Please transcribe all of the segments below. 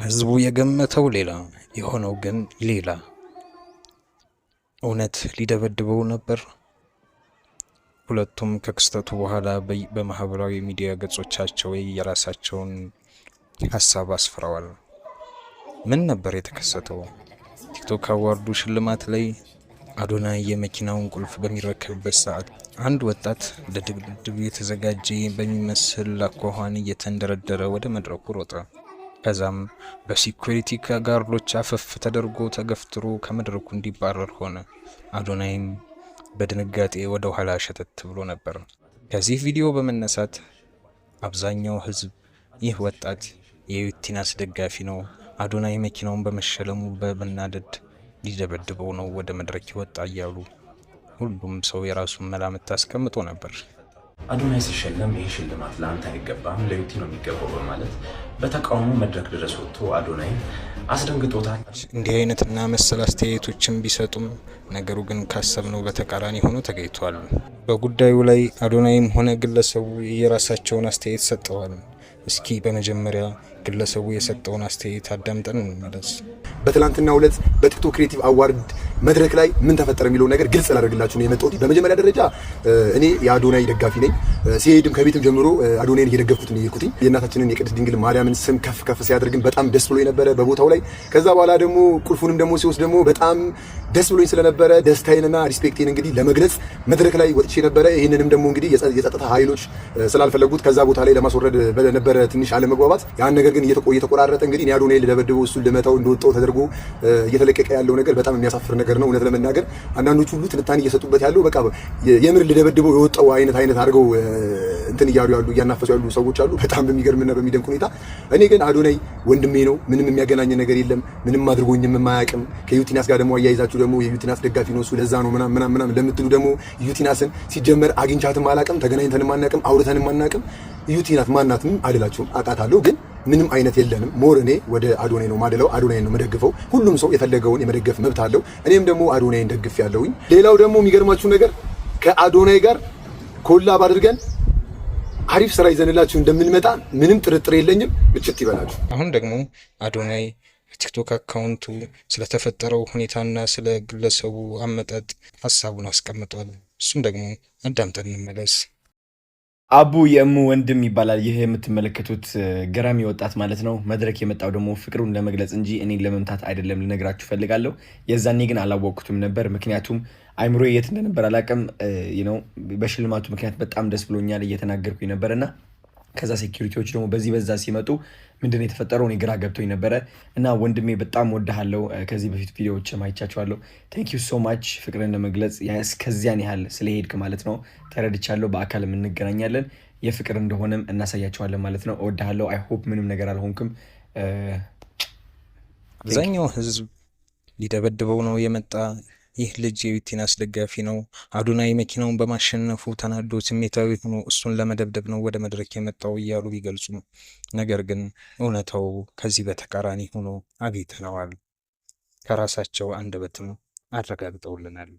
ህዝቡ የገመተው ሌላ የሆነው ግን ሌላ። እውነት ሊደበድበው ነበር? ሁለቱም ከክስተቱ በኋላ በማህበራዊ ሚዲያ ገጾቻቸው የራሳቸውን ሀሳብ አስፍረዋል። ምን ነበር የተከሰተው? ቲክቶክ አዋርዱ ሽልማት ላይ አዶናይ የመኪናውን ቁልፍ በሚረከብበት ሰዓት አንድ ወጣት ለድብድብ የተዘጋጀ በሚመስል አኳኋን እየተንደረደረ ወደ መድረኩ ሮጠ። ከዛም በሲኩሪቲ ጋርዶች አፈፍ ተደርጎ ተገፍትሮ ከመድረኩ እንዲባረር ሆነ። አዶናይም በድንጋጤ ወደ ኋላ ሸተት ብሎ ነበር። ከዚህ ቪዲዮ በመነሳት አብዛኛው ህዝብ ይህ ወጣት የዩቲናስ ደጋፊ ነው፣ አዶናይ መኪናውን በመሸለሙ በመናደድ ሊደበድበው ነው ወደ መድረክ ይወጣ እያሉ ሁሉም ሰው የራሱን መላምት አስቀምጦ ነበር። አዶናይ ሲሸለም ይህ ሽልማት ለአንተ አይገባም ለዩቲ ነው የሚገባው በማለት በተቃውሞ መድረክ ድረስ ወጥቶ አዶናይ አስደንግጦታል። እንዲህ አይነትና መሰል አስተያየቶችን ቢሰጡም ነገሩ ግን ካሰብነው በተቃራኒ ሆኖ ተገኝቷል። በጉዳዩ ላይ አዶናይም ሆነ ግለሰቡ የራሳቸውን አስተያየት ሰጥተዋል። እስኪ በመጀመሪያ ግለሰቡ የሰጠውን አስተያየት አዳምጠን እንመለስ። በትላንትናው ዕለት በቲክቶክ ክሬቲቭ አዋርድ መድረክ ላይ ምን ተፈጠረ የሚለው ነገር ግልጽ ላደርግላችሁ ነው የመጣሁት። በመጀመሪያ ደረጃ እኔ የአዶናይ ደጋፊ ነኝ። ሲሄድም ከቤትም ጀምሮ አዶናይን እየደገፍኩት ነው የሄድኩት። የእናታችንን የቅድስት ድንግል ማርያምን ስም ከፍ ከፍ ሲያደርግን በጣም ደስ ብሎኝ ነበረ በቦታው ላይ። ከዛ በኋላ ደግሞ ቁልፉንም ደግሞ ሲወስድ ደግሞ በጣም ደስ ብሎኝ ስለነበረ ደስታዬንና ሪስፔክቴን እንግዲህ ለመግለጽ መድረክ ላይ ወጥቼ ነበረ። ይህንንም ደግሞ እንግዲህ የጸጥታ ኃይሎች ስላልፈለጉት ከዛ ቦታ ላይ ለማስወረድ በነበረ ትንሽ አለመግባባት ያን ነገር ግን እየተቆራረጠ እንግዲህ እኔ አዶናይን ልደበድበው እሱን ልመታው እንደወጣው ተደርጎ እየተለቀቀ ያለው ነገር በጣም የሚያሳፍር ነገር ነው። እውነት ለመናገር አንዳንዶቹ ሁሉ ትንታኔ እየሰጡበት ያለው በቃ የምር ልደበድበው የወጣው አይነት አድርገው እንትን እያሉ ያሉ እያናፈሱ ያሉ ሰዎች አሉ፣ በጣም በሚገርምና በሚደንቅ ሁኔታ። እኔ ግን አዶናይ ወንድሜ ነው፣ ምንም የሚያገናኝ ነገር የለም፣ ምንም አድርጎኝም የማያውቅም። ከዩቲናስ ጋር ደግሞ አያይዛችሁ ደግሞ የዩቲናስ ደጋፊ ነው እሱ ለዛ ነው ምናምን ለምትሉ ደግሞ ዩቲናስን ሲጀመር አግኝቻትም አላውቅም፣ ተገናኝተንም አናውቅም፣ አውርተንም አናውቅም። ዩቲናስ ማናትም አይደላችሁም፣ አውቃታለሁ ግን ምንም አይነት የለንም። ሞር እኔ ወደ አዶናይ ነው ማደለው፣ አዶናይ ነው መደግፈው። ሁሉም ሰው የፈለገውን የመደገፍ መብት አለው። እኔም ደግሞ አዶናይን ደግፍ ያለውኝ። ሌላው ደግሞ የሚገርማችሁ ነገር ከአዶናይ ጋር ኮላብ አድርገን አሪፍ ስራ ይዘንላችሁ እንደምንመጣ ምንም ጥርጥር የለኝም። ብቻት ይበላችሁ። አሁን ደግሞ አዶናይ ቲክቶክ አካውንቱ ስለተፈጠረው ሁኔታና ስለ ግለሰቡ አመጣጥ ሀሳቡን አስቀምጧል። እሱም ደግሞ አዳምጠን እንመለስ። አቡ የእሙ ወንድም ይባላል። ይህ የምትመለከቱት ገራሚ ወጣት ማለት ነው። መድረክ የመጣው ደግሞ ፍቅሩን ለመግለጽ እንጂ እኔን ለመምታት አይደለም ልነግራችሁ ፈልጋለሁ። የዛኔ ግን አላወቅኩትም ነበር፣ ምክንያቱም አይምሮ የት እንደነበር አላውቅም። በሽልማቱ ምክንያት በጣም ደስ ብሎኛል እየተናገርኩኝ ነበርና ከዛ ሴኩሪቲዎች ደግሞ በዛ ሲመጡ ምንድነው የተፈጠረው እኔ ግራ ገብቶኝ ነበረ። እና ወንድሜ በጣም ወድሃለሁ። ከዚህ በፊት ቪዲዮዎች ማይቻቸዋለሁ። ቴንክ ዩ ሶ ማች ፍቅርን ለመግለጽ እስከዚያን ያህል ስለሄድክ ማለት ነው። ተረድቻለሁ። በአካል እንገናኛለን። የፍቅር እንደሆነም እናሳያቸዋለን ማለት ነው። እወድሃለሁ። አይ ሆፕ ምንም ነገር አልሆንክም። አብዛኛው ህዝብ ሊደበድበው ነው የመጣ። ይህ ልጅ የዩቲናስ ደጋፊ ነው። አዶናይ መኪናውን በማሸነፉ ተናዶ ስሜታዊ ሆኖ እሱን ለመደብደብ ነው ወደ መድረክ የመጣው እያሉ ቢገልጹ፣ ነገር ግን እውነታው ከዚህ በተቃራኒ ሆኖ አግኝተነዋል። ከራሳቸው አንደበትም አረጋግጠውልናል።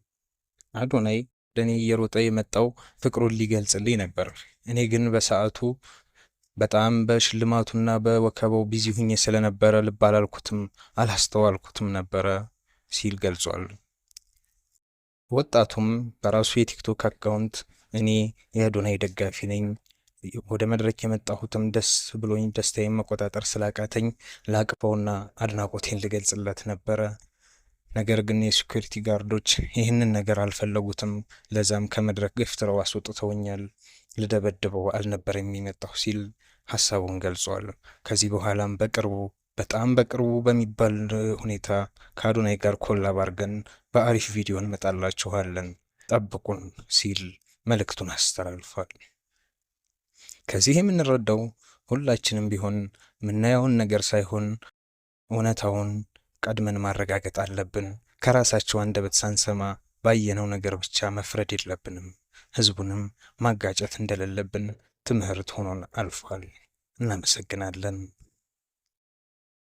አዶናይ ለእኔ እየሮጠ የመጣው ፍቅሩን ሊገልጽልኝ ነበር። እኔ ግን በሰዓቱ በጣም በሽልማቱና በወከባው ቢዚ ሁኜ ስለነበረ ልብ አላልኩትም፣ አላስተዋልኩትም ነበረ ሲል ገልጿል። ወጣቱም በራሱ የቲክቶክ አካውንት እኔ የአዶናይ ደጋፊ ነኝ፣ ወደ መድረክ የመጣሁትም ደስ ብሎኝ ደስታዬን መቆጣጠር ስላቃተኝ ላቅፈውና አድናቆቴን ልገልጽለት ነበረ። ነገር ግን የሴኩሪቲ ጋርዶች ይህንን ነገር አልፈለጉትም። ለዛም ከመድረክ ገፍትረው አስወጥተውኛል። ልደበድበው አልነበር የሚመጣው ሲል ሀሳቡን ገልጿል። ከዚህ በኋላም በጣም በቅርቡ በሚባል ሁኔታ ከአዶናይ ጋር ኮላብ አድርገን በአሪፍ ቪዲዮ እንመጣላችኋለን፣ ጠብቁን ሲል መልእክቱን አስተላልፏል። ከዚህ የምንረዳው ሁላችንም ቢሆን የምናየውን ነገር ሳይሆን እውነታውን ቀድመን ማረጋገጥ አለብን። ከራሳቸው አንደበት ሳንሰማ ባየነው ነገር ብቻ መፍረድ የለብንም። ህዝቡንም ማጋጨት እንደሌለብን ትምህርት ሆኖን አልፏል። እናመሰግናለን።